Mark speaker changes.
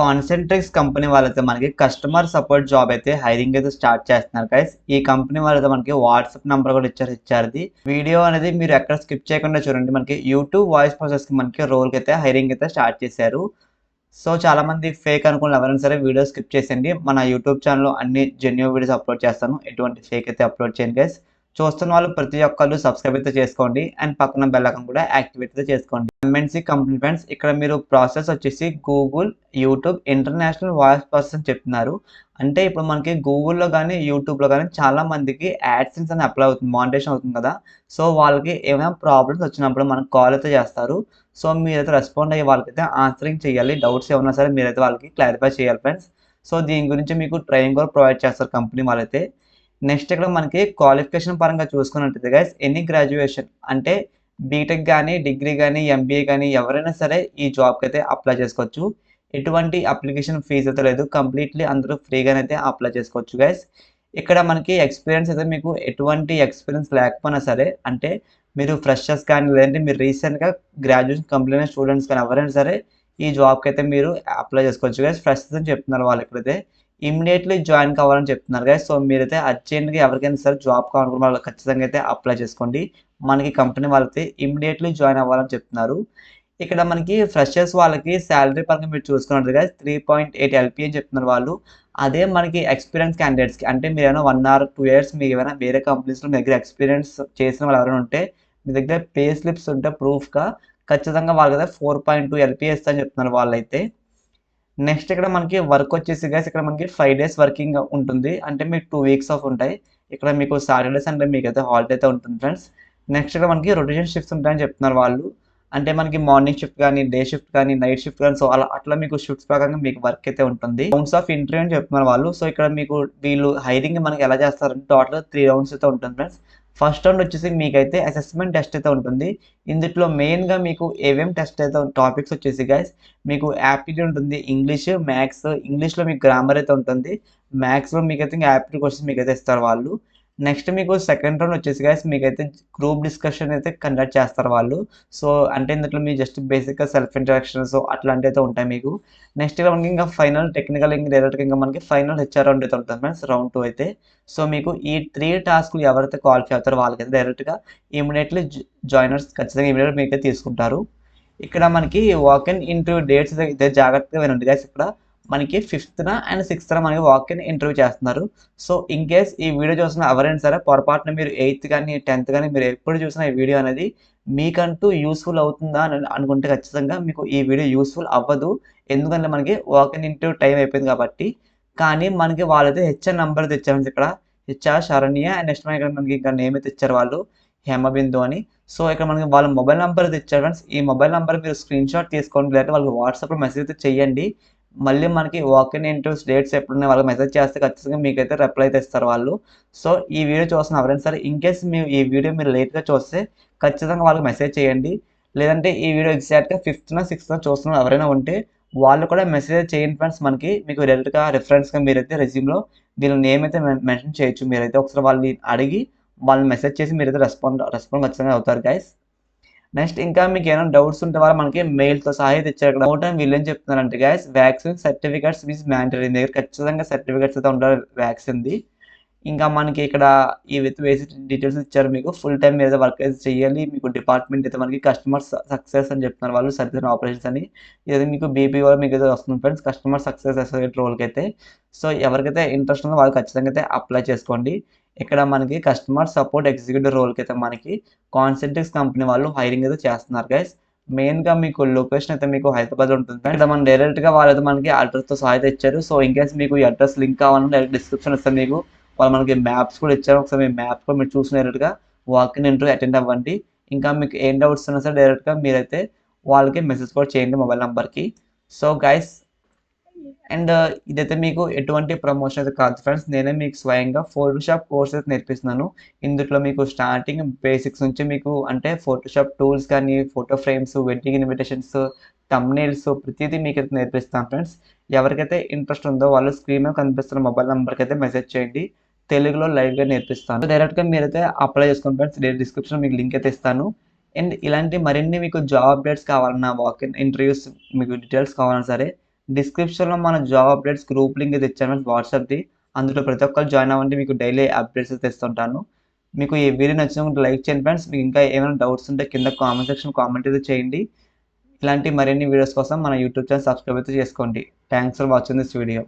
Speaker 1: Concentrix company వాళ్ళైతే మనకి customer support job అయితే హైరింగ్ అయితే స్టార్ట్ చేస్తున్నారు గైస్. ఈ కంపెనీ వాళ్ళైతే మనకి వాట్సాప్ నంబర్ కూడా ఇచ్చారు. వీడియో అనేది మీరు ఎక్కడ స్కిప్ చేయకుండా చూడండి. మనకి యూట్యూబ్ వాయిస్ ప్రాసెస్ కి మనకి రోల్ కి అయితే హైరింగ్ అయితే స్టార్ట్ చేశారు. సో చాలా మంది ఫేక్ అనుకున్న ఎవరైనా సరే వీడియో స్కిప్ చేసేయండి. మన యూట్యూబ్ ఛానల్లో అన్ని జెన్యూన్ వీడియోస్ అప్లోడ్ చేస్తాను. ఎటువంటి ఫేక్ అయితే అప్లోడ్ చేయండి గైస్. చూస్తున్న వాళ్ళు ప్రతి ఒక్కళ్ళు సబ్స్క్రైబ్ అయితే చేసుకోండి అండ్ పక్కన బెల్ ఐకాన్ కూడా యాక్టివేట్ అయితే చేసుకోండి. ఎంఎన్సీ కంపెనీ ఫ్రెండ్స్, ఇక్కడ మీరు ప్రాసెస్ వచ్చేసి Google, YouTube international voice process అని చెప్తున్నారు. అంటే ఇప్పుడు మనకి గూగుల్లో కానీ యూట్యూబ్లో కానీ చాలా మందికి యాడ్సెన్స్ అని అప్లై అవుతుంది, మానిటైజేషన్ అవుతుంది కదా. సో వాళ్ళకి ఏమైనా ప్రాబ్లమ్స్ వచ్చినప్పుడు మనకు కాల్ అయితే చేస్తారు. సో మీరైతే రెస్పాండ్ అయ్యే వాళ్ళకైతే ఆన్సరింగ్ చేయాలి. డౌట్స్ ఏమన్నా సరే మీరైతే వాళ్ళకి క్లారిఫై చేయాలి ఫ్రెండ్స్. సో దీని గురించి మీకు ట్రైనింగ్ కూడా ప్రొవైడ్ చేస్తారు కంపెనీ వాళ్ళైతే. నెక్స్ట్ ఇక్కడ మనకి క్వాలిఫికేషన్ పరంగా చూసుకున్నట్టయితే గైస్, ఎనీ గ్రాడ్యుయేషన్ అంటే బీటెక్ కానీ, డిగ్రీ కానీ, ఎంబీఏ కానీ ఎవరైనా సరే ఈ జాబ్కి అయితే అప్లై చేసుకోవచ్చు. ఎటువంటి అప్లికేషన్ ఫీజు అయితే లేదు. కంప్లీట్లీ అందరూ ఫ్రీగానైతే అప్లై చేసుకోవచ్చు గైస్. ఇక్కడ మనకి ఎక్స్పీరియన్స్ అయితే మీకు ఎటువంటి ఎక్స్పీరియన్స్ లేకపోయినా సరే, అంటే మీరు ఫ్రెషర్స్ కానీ లేదంటే మీరు రీసెంట్గా గ్రాడ్యుయేషన్ కంప్లీట్ అయిన స్టూడెంట్స్ కానీ ఎవరైనా సరే ఈ జాబ్కి అయితే మీరు అప్లై చేసుకోవచ్చు గైస్. ఫ్రెషర్స్ అని చెప్తున్నారు వాళ్ళు ఇక్కడైతే. ఇమ్మీడియట్లీ జాయిన్ కావాలని చెప్తున్నారు గైస్. సో మీరైతే అర్జెంట్గా ఎవరికైనా సరే జాబ్ కావాలనుకున్న వాళ్ళు ఖచ్చితంగా అయితే అప్లై చేసుకోండి. మనకి కంపెనీ వాళ్ళైతే ఇమ్మీడియట్లీ జాయిన్ అవ్వాలని చెప్తున్నారు. ఇక్కడ మనకి ఫ్రెషర్స్ వాళ్ళకి శాలరీ పరంగా మీరు చూసుకున్నట్టు గైస్ 3.8 LP అని చెప్తున్నారు వాళ్ళు. అదే మనకి ఎక్స్పీరియన్స్ క్యాండిడేట్స్కి, అంటే మీరు ఏమైనా 1 or 2 years మీకు ఏమైనా వేరే కంపెనీస్లో మీ దగ్గర ఎక్స్పీరియన్స్ చేసిన వాళ్ళు ఎవరైనా ఉంటే మీ దగ్గర పే స్లిప్స్ ఉంటే ప్రూఫ్గా ఖచ్చితంగా వాళ్ళకి 4.2 LP అని చెప్తున్నారు వాళ్ళైతే. నెక్స్ట్ ఇక్కడ మనకి వర్క్ వచ్చేసి గైస్, ఇక్కడ మనకి 5 days వర్కింగ్ ఉంటుంది. అంటే మీకు 2 weeks ఆఫ్ ఉంటాయి. ఇక్కడ మీకు సాటర్డే సండే మీకు అయితే హాలిడే అయితే ఉంటుంది ఫ్రెండ్స్. నెక్స్ట్ ఇక్కడ మనకి రొటేషన్ షిఫ్ట్స్ ఉంటాయని చెప్తున్నారు వాళ్ళు. అంటే మనకి మార్నింగ్ షిఫ్ట్ కానీ, డే షిఫ్ట్ కానీ, నైట్ షిఫ్ట్ కానీ, సో అట్లా మీకు షిఫ్ట్స్ ప్రకారంగా మీకు వర్క్ అయితే ఉంటుంది. రౌండ్స్ ఆఫ్ ఇంటర్వ్యూ అని చెప్తున్నారు వాళ్ళు. సో ఇక్కడ మీకు వీళ్ళు హైరింగ్ మనకి ఎలా చేస్తారంటే టోటల్ 3 rounds అయితే ఉంటుంది ఫ్రెండ్స్. ఫస్ట్ రౌండ్ వచ్చేసి మీకైతే అసెస్మెంట్ టెస్ట్ అయితే ఉంటుంది. ఇందులో మెయిన్గా మీకు ఏమేమి టెస్ట్ అయితే టాపిక్స్ వచ్చేసి గైస్, మీకు యాప్టిట్యూడ్ ఉంటుంది, ఇంగ్లీష్, మ్యాథ్స్. ఇంగ్లీష్లో మీకు గ్రామర్ అయితే ఉంటుంది. మ్యాథ్స్లో మీకైతే ఇంకా యాప్టిట్యూడ్ క్వశ్చన్స్ మీకైతే ఇస్తారు వాళ్ళు. నెక్స్ట్ మీకు సెకండ్ రౌండ్ వచ్చేసి గైస్ మీకైతే గ్రూప్ డిస్కషన్ అయితే కండక్ట్ చేస్తారు వాళ్ళు. సో అంటే ఇందులో మీ జస్ట్ బేసిక్గా సెల్ఫ్ ఇంట్రడక్షన్స్ అట్లాంటివి అయితే ఉంటాయి మీకు. నెక్స్ట్ ఇక్కడ మనకి ఇంకా ఫైనల్ టెక్నికల్ ఇంకా డైరెక్ట్గా ఇంకా మనకి ఫైనల్ HR రౌండ్ అయితే ఉంటుంది ఫ్రెండ్స్, రౌండ్ 2 అయితే. సో మీకు ఈ 3 టాస్క్లు ఎవరైతే క్వాలిఫై అవుతారో వాళ్ళకైతే డైరెక్ట్గా ఇమీడియట్లీ జాయినర్స్ ఖచ్చితంగా ఇమీడియట్గా మీకైతే తీసుకుంటారు. ఇక్కడ మనకి వాక్-ఇన్ ఇంటర్వ్యూ డేట్స్ అయితే జాగ్రత్తగా వినండి గైస్. ఇక్కడ మనకి 5th అండ్ 6th మనకి వాక్-ఇన్ ఇంటర్వ్యూ చేస్తున్నారు. సో ఇన్ కేస్ ఈ వీడియో చూసిన ఎవరైనా సరే పొరపాటున మీరు 8th కానీ 10th కానీ మీరు ఎప్పుడు చూసిన ఈ వీడియో అనేది మీకంటూ యూస్ఫుల్ అవుతుందా అని అనుకుంటే ఖచ్చితంగా మీకు ఈ వీడియో యూస్ఫుల్ అవ్వదు. ఎందుకంటే మనకి వాక్-ఇన్ ఇంటర్వ్యూ టైం అయిపోయింది కాబట్టి. కానీ మనకి వాళ్ళైతే HR నెంబర్ అయితే ఇచ్చారు ఇక్కడ. HR శరణ్య అండ్ నెక్స్ట్ మనకి ఇంకా నేమ్ అయితే ఇచ్చారు వాళ్ళు, హేమబిందు అని. సో ఇక్కడ మనకి వాళ్ళ మొబైల్ నెంబర్ అయితే ఇచ్చారు ఫ్రెండ్స్. ఈ మొబైల్ నెంబర్ మీరు స్క్రీన్ షాట్ తీసుకోండి, లేదంటే వాళ్ళకి వాట్సాప్లో మెసేజ్ అయితే చేయండి. మళ్ళీ మనకి వాక్-ఇన్ ఇంటర్వ్యూస్ డేట్స్ ఎప్పుడున్నాయి వాళ్ళకి మెసేజ్ చేస్తే ఖచ్చితంగా మీకైతే రిప్లై అయితే ఇస్తారు వాళ్ళు. సో ఈ వీడియో చూస్తున్న ఎవరైనా సరే ఇన్ కేస్ ఈ వీడియో మీరు లేట్గా చూస్తే ఖచ్చితంగా వాళ్ళకి మెసేజ్ చేయండి. లేదంటే ఈ వీడియో ఎగ్జాక్ట్గా 5th, 6th చూస్తున్న ఎవరైనా ఉంటే వాళ్ళు కూడా మెసేజ్ చేయండి ఫ్రెండ్స్. మీకు డైరెక్ట్గా రిఫరెన్స్గా మీరైతే రెజ్యూమ్లో వీళ్ళ నేమ్ అయితే మెన్షన్ చేయొచ్చు. మీరైతే ఒకసారి వాళ్ళని అడిగి వాళ్ళని మెసేజ్ చేసి మీరైతే రెస్పాండ్ ఖచ్చితంగా అవుతారు గైస్. నెక్స్ట్ ఇంకా మీకు ఏమైనా డౌట్స్ ఉంటే వాళ్ళు మనకి మెయిల్తో సహా అయితే ఇచ్చారు. ఇక్కడ నోట్ వీళ్ళు ఏం చెప్తున్నారంటే guys, vaccine certificates is mandatory. దగ్గర ఖచ్చితంగా సర్టిఫికేట్స్ అయితే ఉండాలి వ్యాక్సిన్ది. ఇంకా మనకి ఇక్కడ ఈ విత్ బేసిక్ డీటెయిల్స్ ఇచ్చారు. మీకు ఫుల్ టైం మీద వర్క్ అయితే చేయాలి. మీకు డిపార్ట్మెంట్ అయితే మనకి కస్టమర్ సక్సెస్ అని చెప్తున్నారు వాళ్ళు, సర్వీస్ అండ్ ఆపరేషన్స్ అని. ఇది మీకు BPO మీకు అయితే వస్తుంది ఫ్రెండ్స్, కస్టమర్ సక్సెస్ అసోసియేట్ రోల్కి అయితే. సో ఎవరికైతే ఇంట్రెస్ట్ ఉందో వాళ్ళు ఖచ్చితంగా అయితే అప్లై చేసుకోండి. ఇక్కడ మనకి కస్టమర్ సపోర్ట్ ఎగ్జిక్యూటివ్ రోల్కి అయితే మనకి కాన్సెంట్రిక్స్ కంపెనీ వాళ్ళు హైరింగ్ అయితే చేస్తున్నారు గైస్. మెయిన్గా మీకు లొకేషన్ అయితే మీకు హైదరాబాద్ ఉంటుంది. ఇక్కడ మనం డైరెక్ట్గా వాళ్ళైతే మనకి అడ్రస్తో సహా అయితే ఇచ్చారు. సో ఇన్ కేస్ మీకు ఈ అడ్రస్ లింక్ కావాలంటే డైరెక్ట్ డిస్క్రిప్షన్ ఇస్తాను మీకు. వాళ్ళు మనకి మ్యాప్స్ కూడా ఇచ్చారు. ఒకసారి మీ మ్యాప్ కూడా మీరు చూసిన డైరెక్ట్గా వాక్-ఇన్ ఇంటర్వ్యూ అటెండ్ అవ్వండి. ఇంకా మీకు ఏం డౌట్స్ ఉన్నా సరే డైరెక్ట్గా మీరైతే వాళ్ళకి మెసేజ్ కూడా చేయండి మొబైల్ నెంబర్కి. సో గైస్ అండ్ ఇదైతే మీకు ఎటువంటి ప్రమోషన్ అయితే కాదు ఫ్రెండ్స్, నేనే మీకు స్వయంగా ఫోటోషాప్ కోర్స్ అయితే నేర్పిస్తున్నాను. ఇందులో మీకు స్టార్టింగ్ బేసిక్స్ నుంచి మీకు అంటే ఫోటోషాప్ టూల్స్ కానీ, photo frames, wedding invitations, thumbnails ప్రతిదీ మీకు అయితే నేర్పిస్తాను ఫ్రెండ్స్. ఎవరికైతే ఇంట్రెస్ట్ ఉందో వాళ్ళు స్క్రీన్ మీద కనిపిస్తున్న మొబైల్ నెంబర్కి అయితే మెసేజ్ చేయండి. తెలుగులో లైవ్గా నేర్పిస్తాను. డైరెక్ట్గా మీరైతే అప్లై చేసుకోండి ఫ్రెండ్స్. డిస్క్రిప్షన్ మీకు లింక్ అయితే ఇస్తాను. అండ్ ఇలాంటి మరిన్ని మీకు జాబ్ అప్డేట్స్ కావాలన్నా, వాక్-ఇన్ ఇంటర్వ్యూస్ మీకు డీటెయిల్స్ కావాలన్నా సరే డిస్క్రిప్షన్లో మన జాబ్ అప్డేట్స్ గ్రూప్ లింక్ అయితే ఇచ్చాను వాట్సాప్ది. అందులో ప్రతి ఒక్కరు జాయిన్ అవ్వండి, మీకు డైలీ అప్డేట్స్ తెస్తుంటాను. మీకు ఈ వీడియో నచ్చినప్పుడు లైక్ చేయండి ఫ్రెండ్స్. మీకు ఇంకా ఏమైనా డౌట్స్ ఉంటే కింద కామెంట్ సెక్షన్ కామెంట్ అయితే చేయండి. ఇలాంటి మరిన్ని వీడియోస్ కోసం మన యూట్యూబ్ ఛానల్ సబ్స్క్రైబ్ అయితే చేసుకోండి. Thanks for watching this video.